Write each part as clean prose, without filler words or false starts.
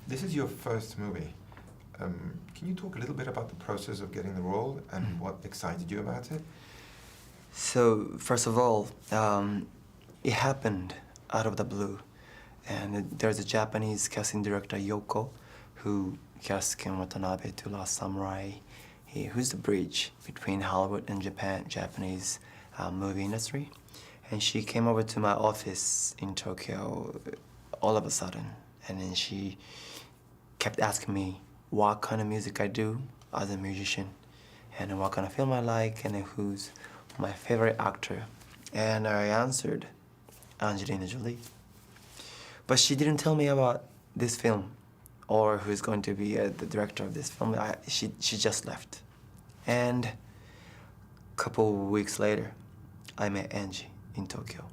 This is your first movie. Can you talk a little bit about the process of getting the role and what excited you about it? So, first of all, it happened out of the blue. And there's a Japanese casting director, Yoko, who cast Ken Watanabe to Last Samurai, who's the bridge between Hollywood and Japanese movie industry. And she came over to my office in Tokyo all of a sudden. And then she kept asking me what kind of music I do as a musician, and what kind of film I like, and who's my favorite actor. And I answered Angelina Jolie. But she didn't tell me about this film or who's going to be the director of this film. She just left. And a couple weeks later, I met Angie in Tokyo,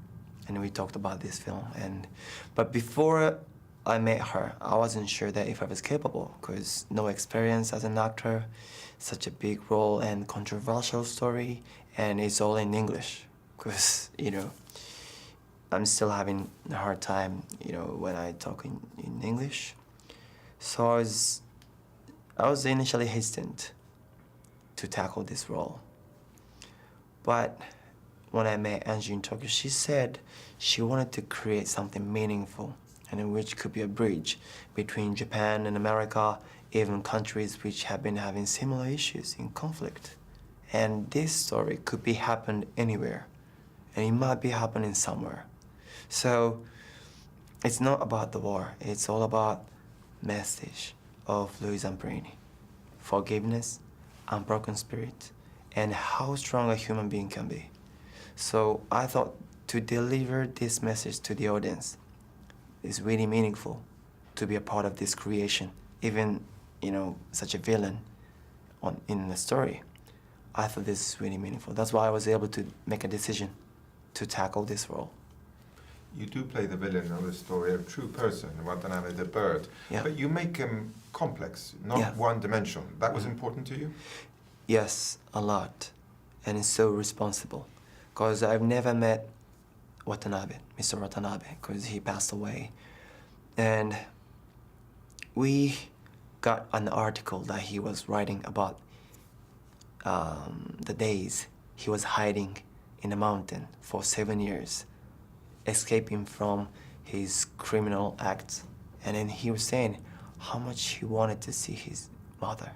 and we talked about this film. But before I met her, I wasn't sure that if I was capable, because no experience as an actor, such a big role and controversial story, and it's all in English, because, I'm still having a hard time, when I talk in English. So I was initially hesitant to tackle this role. But when I met Angie in Tokyo, she said she wanted to create something meaningful, and in which could be a bridge between Japan and America, even countries which have been having similar issues in conflict. And this story could be happened anywhere, and it might be happening somewhere. So it's not about the war, it's all about message of Louis Zamperini, forgiveness, unbroken spirit, and how strong a human being can be. So I thought to deliver this message to the audience is really meaningful, to be a part of this creation, even, such a villain in the story. I thought this is really meaningful. That's why I was able to make a decision to tackle this role. You do play the villain of the story, a true person, Watanabe the bird, yeah. But you make him complex, not one-dimensional. That was important to you? Yes, a lot, and it's so responsible, because I've never met Watanabe, Mr. Watanabe, because he passed away. And we got an article that he was writing about the days he was hiding in a mountain for 7 years, escaping from his criminal acts. And then he was saying how much he wanted to see his mother.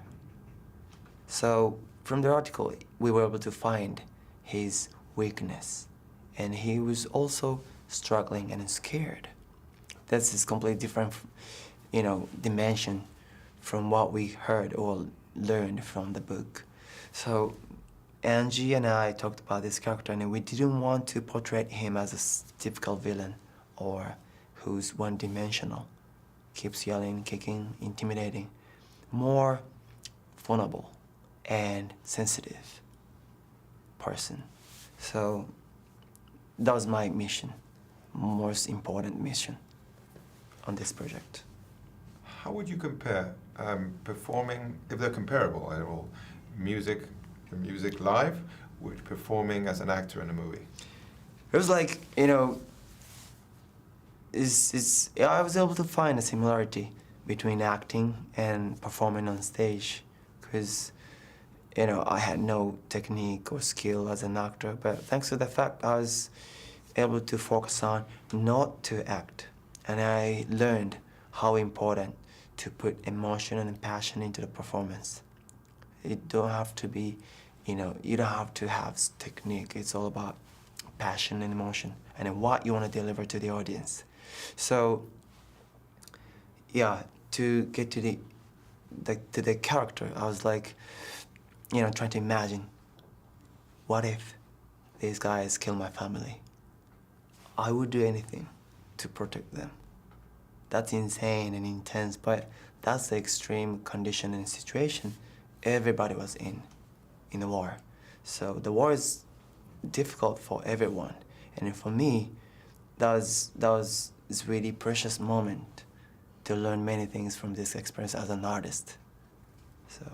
So from the article, we were able to find his weakness. And he was also struggling and scared. That's this completely different, dimension from what we heard or learned from the book. So Angie and I talked about this character, and we didn't want to portray him as a typical villain or who's one-dimensional, keeps yelling, kicking, intimidating. More vulnerable and sensitive person. So that was my mission, most important mission on this project. How would you compare performing, if they're comparable at all, music live with performing as an actor in a movie? It was like, I was able to find a similarity between acting and performing on stage, because I had no technique or skill as an actor, but thanks to the fact I was able to focus on not to act. And I learned how important to put emotion and passion into the performance. It don't have to be, you don't have to have technique. It's all about passion and emotion and what you want to deliver to the audience. So, yeah, to get to the character, I was like, trying to imagine, what if these guys kill my family? I would do anything to protect them. That's insane and intense, but that's the extreme condition and situation everybody was in the war. So the war is difficult for everyone. And for me, that was this really precious moment to learn many things from this experience as an artist. So.